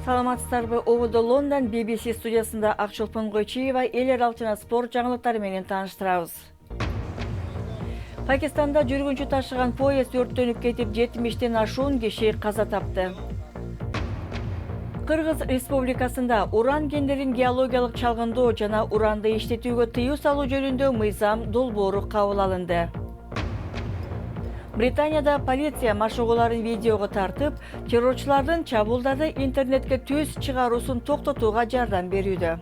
Саламатсыздарбы, Оводо Лондон BBC студиясында Акчолпон Койчиева эл аралык спорт жаңылыктары менен тааныштырабыз. Пакистанда жүргүнчү ташыган поезд өрттөнүп кетип, 70-тен ашуун киши каза тапты. Кыргыз Республикасында уран кендерин геологиялык чалгындоо жана уранды иштетүүгө тыюу салуу жөнүндө мыйзам долбоору кабыл алынды. Британияда полиция машыгууларын видеого тартып, террорчулардын чабуулдарды интернетке түз чыгаруусун токтотууга жардам берүүдө.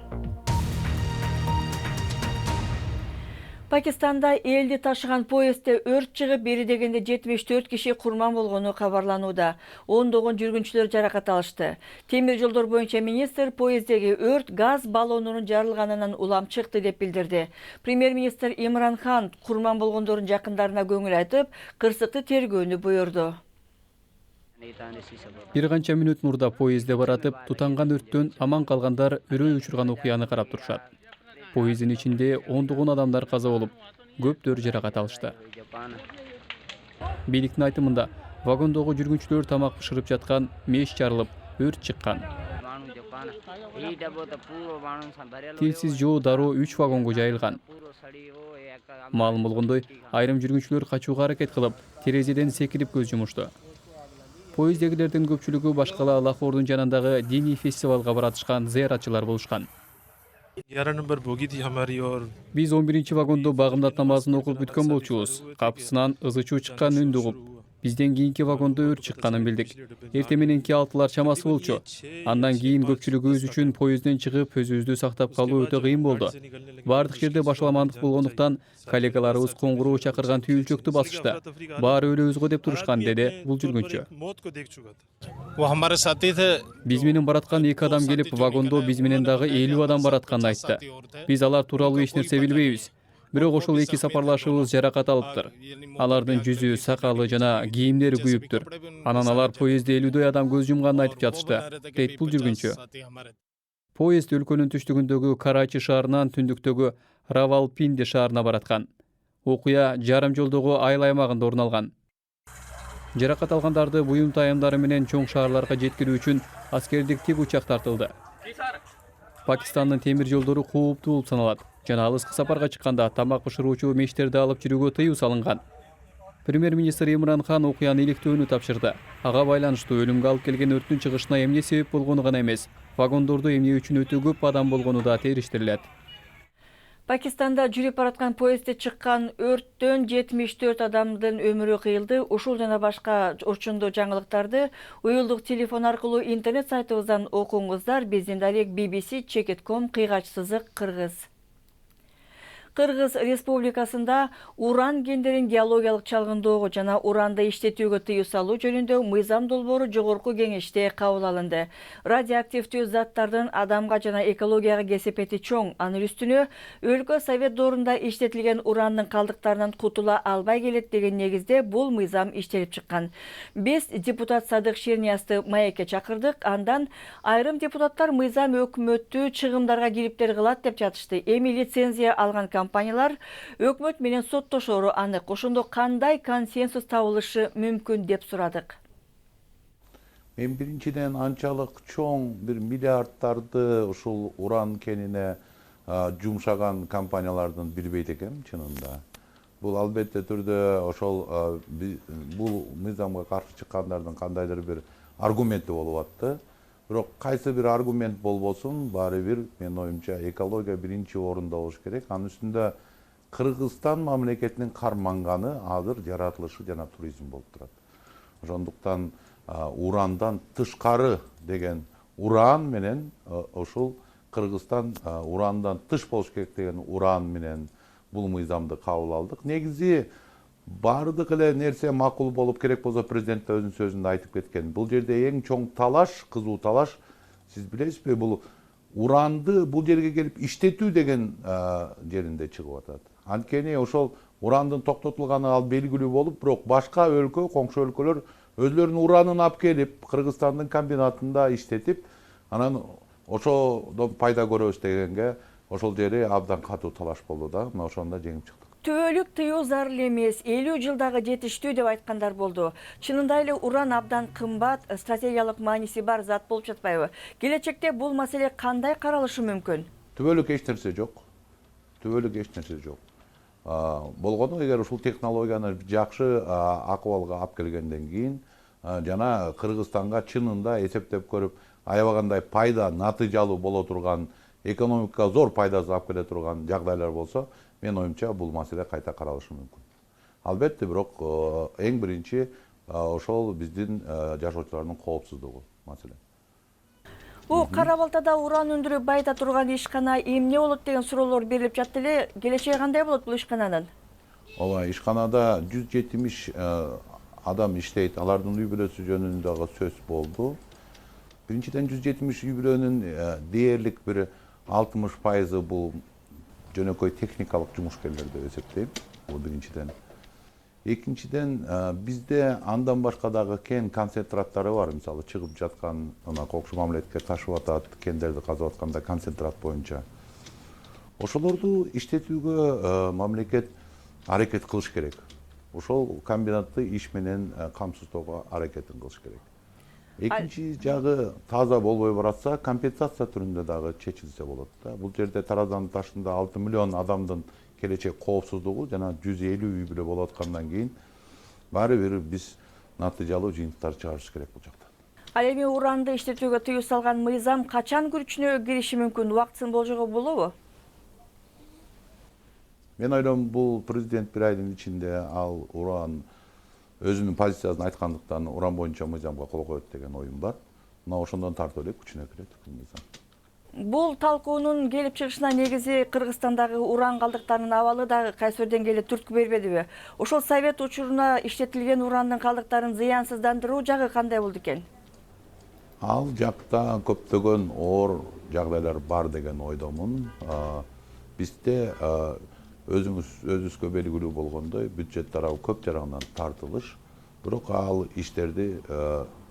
Пакистанда элди ташыган поездде өрт чыгып, бери дегенде 74 киши курман болгону кабарланууда. Ондогон жүргүнчүлөр жаракат алышты. Темир жолдор боюнча министр поезддеги өрт газ баллонунун жарылганынан улам чыкты деп билдирди. Премьер-министр Имран Хан курман болгондордун жакындарына көңүл айтып, кырсыктуу тергөөнү буйрду. Бир канча мүнөт мурда поездде баратып, тутанган өрттөн аман калгандар үрөй учурган окуяны карап турушат. Поездин ичинде ондогон адамдар каза болуп, көптөр жаракат алышты. Бийликтин айтымында, вагондогу жүргүнчүлөр тамак бышырып жаткан, меш жарылып, өрт чыккан. Тилсиз жоо дароо 3 вагонго жайылган. Маалым болгондой, айрым жүргүнчүлөр качууга аракет кылып, терезеден секирип көз жумушту. Поезддегилердин көпчүлүгү башкала Лахордун жанындагы диний фестивалга баратышкан зыяратчылар болушкан. Биз 11-чи вагондо багымдат намазын окуп бүткөн болчубуз. Капысынан ызы чуу чыккан үндү угуп, бизден кийинки вагондо өрт чыкканын билдик. Эртең мененки 6-лар чамасы болчу. Андан кийин көпчүлүгүбүз үчүн поездден чыгып, өзүбүздү сактап калуу өтө кыйын болду. Бардык жерде башаламандык болгондуктан коллегаларыбыз коңгуроо чакырган түйүлчөктү басышты. Баары өлөбүз го деп турушкан, деди бул жүргүнчү. Биз менен бараткан 2 адам келип, вагондо биз менен дагы 50 адам баратканын айтты. Биз алар тууралуу эч нерсе билбейбиз. Бирок ошол 2 сапарлашыбыз жаракат алыптыр. Алардын жүзү, сакалы жана кийимдери күйүптүр. Анан алар поездде 50 адам көз жумганын айтып жатышты, дейт бул жүргүнчү. Поезд өлкөнүн түштүгүндөгү Карачи шаарынан түндүктөгү Равалпинди шаарына бараткан. Окуя жарым жолдогу айыл аймагында орун алган. Жаракат алгандарды буюм тайымдары менен чоң шаарларга жеткирүү үчүн аскердик тик учак тартылды. Пакистандын темир жолдору кооптуу болуп саналат. Жана алыскы сапарга чыкканда тамак бышыруучу мештерди алып жүрүүгө тыюу салынган. Премьер-министр Имран Хан окуяны иликтөөнү тапшырды. Ага байланыштуу өлүмгө алып келген өрттүн чыгышына эмне себеп болгону гана эмес, вагондордо эмне үчүн өтө көп адам болгону да териштирилет. Пакистанда жүрүп бараткан поездде чыккан өрттөн 74 адамдын өмүрү кыйылды. Ушул жана башка орчундуу жаңылыктарды уюлдук телефон аркылуу интернет сайтыбыздан окуңуздар. Биздин дарек bbc.com /кыргыз. Кыргыз Республикасында уран кендерин геологиялык чалгындоого жана уранды иштетүүгө тыюу салуу жөнүндө мыйзам долбоору жогорку кеңеште кабыл алынды. Радиоактивдүү заттардын адамга жана экологияга кесепети чоң. Анын үстүнө өлкө Совет доорунда иштетилген урандын калдыктарынан кутула албай келет деген негизде бул мыйзам иштелип чыккан. Биз депутат Садык Шерниязды маекке чакырдык. Андан айрым депутаттар мыйзам өкмөттү чыгымдарга кириптер кылат деп жатышты. Эми лицензия алган компаниялар өкмөт менен соттошору анык. Ошондо кандай консенсус табылышы мүмкүн деп сурадык. Мен биринчиден анчалык чоң бир миллиардтарды ушул уран кенине жумшаган компаниялардын билбейт экенмин чынында. Бул албетте түрдө ошол бул мыйзамга каршы чыккандардын кандайдыр бир аргументи болуп атты. Бирок кайсы бир аргумент болбосун, баары бир менин оюмча экология биринчи орунда болуш керек. Анын үстүндө Кыргызстан мамлекетинин карманганы азыр жаратылышы жана туризм болуп турат. Ошондуктан урандан тышкары деген уран менен ушул Кыргызстан урандан тыш болуш керек деген уран менен бул мыйзамды кабыл алдык. Негизи бардык эле нерсе макул болуп, керек болсо президент өзүнүн сөзүндө айтып кеткен. Бул жерде эң чоң талаш, кызуу талаш, сиз билесизби, бул уранды бул жерге келип иштетүү деген жеринде чыгып атат. Анткени ошол урандын токтотулганы ал белгилүү болуп, бирок башка өлкө, коңшу өлкөлөр өзлөрүнүн уранын алып келип, Кыргызстандын комбинатында иштетип, анан ошодон пайда көрөбүз дегенге ошол жери абдан катуу талаш болду да, мына ошондо жеңип чыктык. Түбөлүк тыюу зарыл эмес, 50 жылдагы жетиштүү деп айткандар болду. Чынында эле уран абдан кымбат, стратегиялык мааниси бар зат болуп жатпайбы? Келечекте бул маселе кандай каралышы мүмкүн? Түбөлүк эч нерсе жок. Түбөлүк эч нерсе жок. Болгону эгер ушул технологияны жакшы акыбалга алып келгенден кийин жана Кыргызстанга чынында эсептеп көрүп аябагандай пайда, натыйжалуу боло турган, экономикага зор пайдасы алып келе турган жагдайлар болсо, мен оюмча бул маселе кайта каралышы мүмкүн. Албетте, бирок эң биринчи ошол биздин жашоочулардын коопсуздугу маселе. Бул Кара Балтада уран өндүрүп байыта турган ишкана эмне болот деген суроолор берилип жатты эле. Келечеги кандай болот бул ишкананын? Ооба, ишканада 170 адам иштейт. Алардын үй бүлөсү жөнүндө дагы сөз болду. Биринчиден 170 үй бүлөнүн дээрлик бир 60% бул жөнөкөй техникалык жумушкерлер деп эсептейм. Бул биринчиден. Экинчиден, бизде андан башка дагы кен концентраттары бар. Мисалы, чыгып жаткан кокшу мамлекетке ташып атат, кендерди казып атканда концентрат боюнча. Ошолорду иштетүүгө мамлекет аракет кылыш керек. Ошол комбинатты иш менен камсыздоого аракетин кылыш керек. Экинчи жагы таза болбой баратса, компенсация түрүндө дагы чечилсе болот да. Бул жерде Таразанын ташында 6 миллион адамдын келечек коопсуздугу жана 150 үй бүлө болуп аткандан кийин баары бир биз натыйжалуу жыйынтыктар чыгарыш керек бул жакта. Ал эми уранды иштетүүгө тыюу салган мыйзам качан күчүнө кириши мүмкүн? Убактысын болжого болобу? Мен ойлойм, бул президент бир айдын ичинде ал уран өзүнүн позициясын айткандыктан уран боюнча мыйзамга кол коет деген оюм бар. Мына ошондон тартып эле күчүнө кирет бул мыйзам. Бул талкуунун келип чыгышына негизи Кыргызстандагы уран калдыктарынын абалы дагы кайсы бир деңгээлде түрткү бербедиби? Ошол совет учуруна иштетилген урандын калдыктарын зыянсыздандыруу жагы кандай болду экен? Ал жакта көптөгөн оор жагдайлар бар деген ойдомун. Бизде өзүбүзгө белгилүү болгондой бюджет тарабы көп жарагынан тартылыш, бирок ал иштерди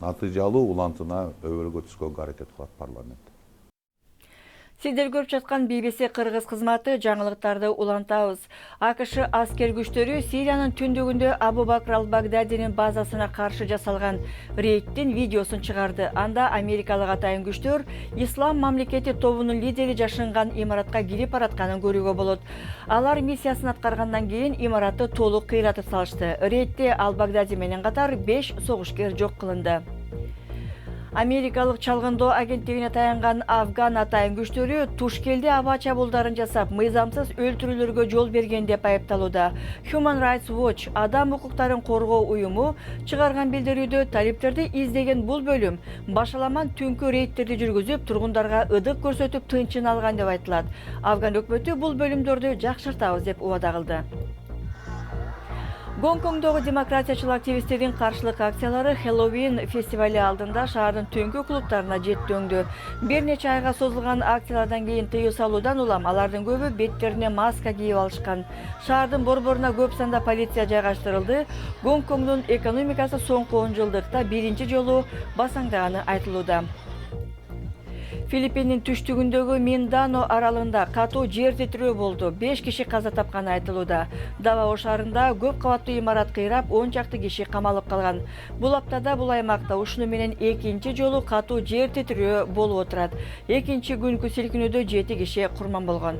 натыйжалуу улантына өбөлгө түзгөнгө аракет кылат парламент. Сиздер көрүп жаткан BBC Кыргыз кызматы жаңылыктарды улантабыз. АКШ аскер күчтөрү Сириянын түндүгүндө Абу Бакр ал-Багдадинин базасына каршы жасалган рейдтин видеосун чыгарды. Анда америкалык атайын күчтөр Ислам мамлекети тобунун лидери жашынган имаратка кирип баратканын көрүүгө болот. Алар миссиясын аткаргандан кийин имаратты толук кыйратып салышты. Рейдте ал-Багдади менен катар 5 согушкер жок кылынды. Америкалык чалгындоо агенттигине таянган Афган атайын күчтөрү Тушкелде аба чабуулдарын жасап, мыйзамсыз өлтүрүүлөргө жол берген деп айыпталууда. Human Rights Watch адам укуктарын коргоо уюму чыгарган билдирүүдө талиптерди издеген бул бөлүм башаламан түнкү рейдтерди жүргүзүп, тургундарга ыдык көрсөтүп тынчын алган деп айтылат. Афган өкмөтү бул бөлүмдөрдү жакшыртабыз деп убада кылды. Гонконгдогу демократиячыл активисттердин каршылык акциялары Хэллоуин фестивали алдында шаардын түнкү клубтарына жеттөңдү. Бир нече айга созулган акциялардан кийин тыюу салуудан улам алардын көбү беттерине маска кийип алышкан. Шаардын борборуна көп санда полиция жайгаштырылды. Гонконгдун экономикасы соңку 10 жылдыкта биринчи жолу басаңдаганы айтылууда. Филиппиндин түштүгүндөгү Миндано аралында катуу жер титирөө болду. 5 киши каза тапканы айтылууда. Давао шаарында көп кабаттуу имарат кыйрап, 10 чакты киши камалып калган. Бул аптада бул аймакта ушуну менен экинчи жолу катуу жер титирөө болуп отурат. Экинчи күнкү силкинүүдө 7 киши курман болгон.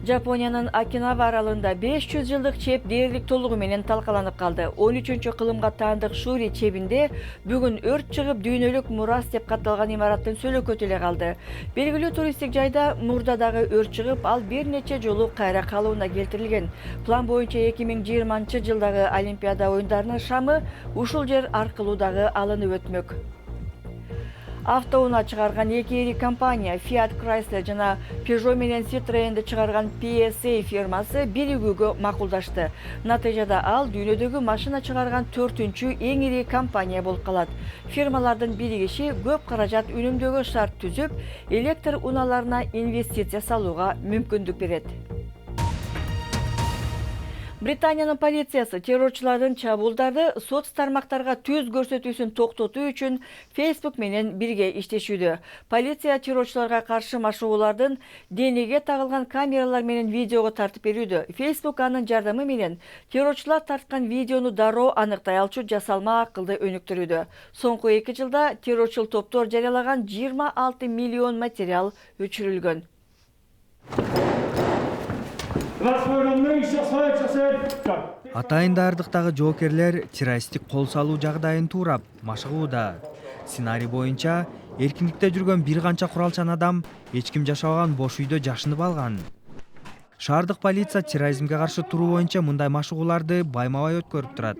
Жапониянын Окинава аралында 500 жылдык чеп дээрлик толугу менен талкаланып калды. 13-кылымга таандык Шури чебинде бүгүн өрт чыгып, дүйнөлүк мурас деп катталган имараттын сөлөкөтү эле калды. Белгилүү туристтик жайда мурда дагы өрт чыгып, ал бир нече жолу кайра калууна келтирилген. План боюнча 2020-жылдагы Олимпиада оюндарынын шамы ушул жер аркылуу дагы алынып өтмөк. Автоунаа чыгарган эки ири компания Fiat Chrysler жана Peugeot менен Citroen'ди чыгарган PSA фирмасы биригүүгө макулдашты. Натыйжада ал дүйнөдөгү машина чыгарган 4-эң ири компания болуп калат. Фирмалардын биригиши көп каражат үнөмдөөгө шарт түзүп, электр унааларына инвестиция салууга мүмкүндүк берет. Британиянын полициясы террорчулардын чабуулдарды соц тармактарга түз көрсөтүүсүн токтотуу үчүн Facebook менен бирге иштешүүдө. Полиция террорчуларга каршы машыгуулардын денеге тагылган камералар менен видеого тартып берүүдө. Facebook анын жардамы менен террорчулар тарткан видеону дароо аныктай алчу жасалма акылды өнүктүрүүдө. Соңку 2 жылда террорчул топтор жарыялаган 26 миллион материал өчүрүлгөн. Атайын даярдыктагы жоокерлер террористтик кол салуу жагдайын туурап машыгууда. Сценарий боюнча эркиндикте жүргөн бир канча куралчан адам эч ким жашабаган бош үйдө жашынып алган. Шаардык полиция терроризмге каршы туруу боюнча мындай машыгууларды байма-бай өткөрүп турат.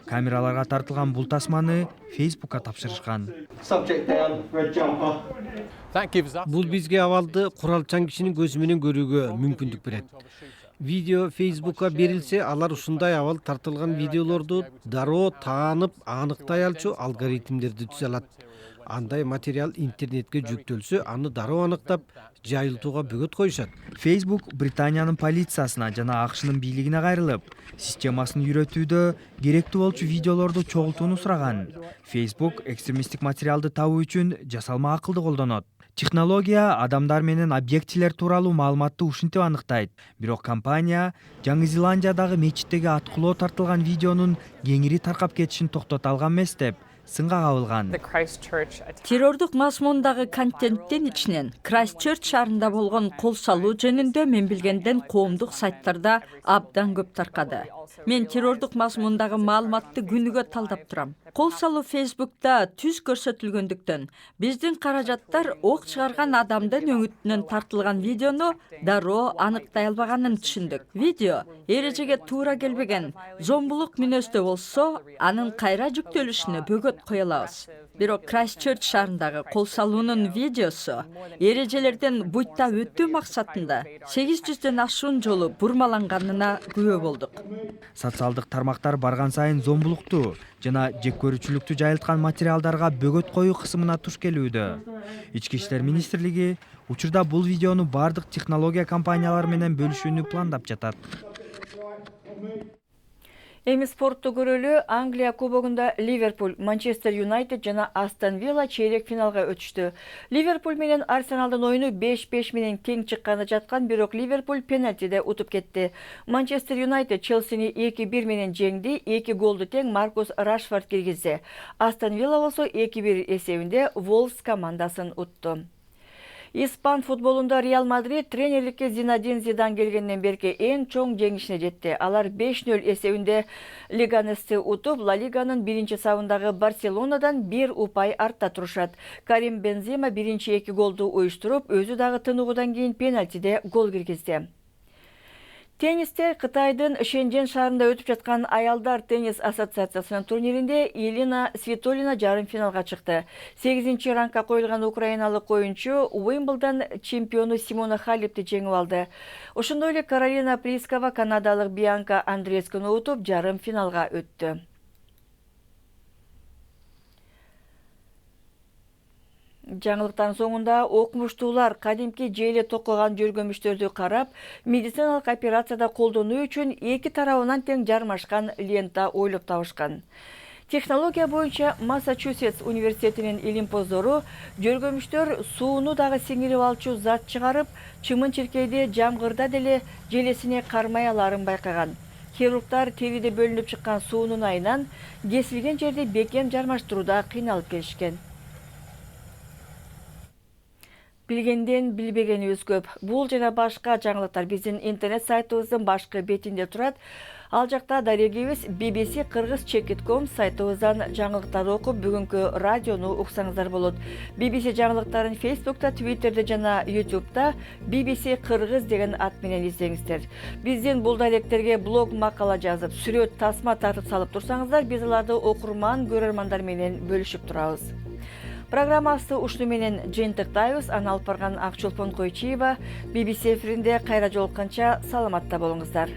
Камераларга тартылган бул тасманы Facebook'ка тапшырышкан. Бул бизге абалды куралчан кишинин көзү менен көрүүгө мүмкүндүк берет. Видео Facebook'ка берилсе, алар ушундай абал тартылган видеолорду дароо таанып, аныктай алчу алгоритмдерди түзө алат. Андай материал интернетке жүктөлсө, аны дароо аныктап, жайылтууга бөгөт коюшат. Facebook Британиянын полициясына жана АКШнын бийлигине кайрылып, системасын үйрөтүүдө керектүү болчу видеолорду чогултууну сураган. Facebook экстремисттик материалды табуу үчүн жасалма акылды колдонот. Технология адамдар менен объектилер тууралуу маалыматты ушинтип аныктайт. Бирок компания Жаңы Зеландиядагы мечиттеги аткылоо тартылган видеонун кеңири таркап кетишин токтото алган эмес деп сынга кабылган. Террордук мазмундагы контенттин ичинен Крайстчерч шаарында болгон кол салуу жөнүндө мен билгенден коомдук сайттарда абдан көп таркады. Мен террордук мазмундагы маалыматты күнүгө талдап турам. Кол салуу Facebook'та түз көрсөтүлгөндүктөн биздин каражаттар ок чыгарган адамдын өңүтүнөн тартылган видеону дароо аныктай албаганын түшүндүк. Видео эрежеге туура келбеген, зомбулук мүнөздө болсо, анын кайра жүктөлүшүнө бөгөт кое алабыз. Бирок Крайстчерч шаарындагы кол салуунун видеосу эрежелерден буйта өтүү максатында 800дөн ашуун жолу бурмаланганына күбө болдук. Социалдык тармактар барган сайын зомбулукту жана жек көрүүчүлүктү жайылткан материалдарга бөгөт коюу кысымына туш келүүдө. Ички иштер министрлиги учурда бул видеону бардык технология компаниялары менен бөлүшүүнү пландап жатат. Эми спортто көрөлү. Англия кубогунда Ливерпуль, Манчестер Юнайтед жана Астон Вилла чейрек финалга өтүштү. Ливерпуль менен Арсеналдын оюну 5-5 менен тең чыкканы жаткан, бирок Ливерпуль пенальтиде утуп кетти. Манчестер Юнайтед Челсини 2-1 менен жеңди, 2 голду тең Маркус Рашфорд киргизди. Астон Вилла болсо 2-1 эсебинде Wolves командасын утту. Испан футболунда Реал Мадрид тренерликке Зинадин Зидан келгенден берки эң чоң жеңишине жетти. Алар 5-0 эсебинде Леганести утуп, Ла Лиганын биринчи сабындагы Барселонадан 1 упай артта турушат. Карим Бензема биринчи 2 голду уюштуруп, өзү дагы тыныгуудан кийин пенальтиде гол киргизди. Теннисте Кытайдын Шэньчжэнь шаарында өтүп жаткан Аялдар теннис ассоциациясынын турниринде Елена Свитолина жарым финалга чыкты. 8-чи рангка коюлган украиналык оюнчу Уимблдон чемпиону Симона Халепти жеңип алды. Ошондой эле Каролина Плискова канадалык Бианка Андрескуну утуп жарым финалга өттү. Жаңылыктан соңунда окумуштуулар кадимки жээле токкогон жөргөмүчтөрдү карап, медициналык операцияда колдонуу үчүн эки тарабынан тең жармашкан лента ойлоп табышкан. Технология боюнча Массачусетс университетинин илимпоздору жөргөмүчтөр сууну дагы сиңирип алчу зат чыгарып, чымын-чиркейди жамгырда деле желесине кармай аларын байкаган. Хирургдар териде бөлүнүп чыккан суунун айынан кесилген жерди бекем жармаштырууда кыйналып келишкен. Билгенден билбегенибиз көп. Бул жана башка жаңылыктар биздин интернет сайтыбыздын башкы бетинде турат. Ал жакта дарегибиз BBC Kyrgyz.com сайтыбыздан жаңылыктарды окуп, бүгүнкү радиону уксаңыздар болот. BBC жаңылыктарын Facebook'та, Twitter'де жана YouTube'да BBC Kyrgyz деген ат менен издеңиздер. Биздин бул даректерге блог макала жазып, сүрөт, тасма тартып салып турсаңыздар, биз аларды окурман, көрөрмандар менен бөлүшүп турабыз. Программасы ушуну менен жыйынтыктайбыз. Аны алып барган Акчолпон Койчиева. BBC эфиринде кайра жолукканча саламатта болуңуздар.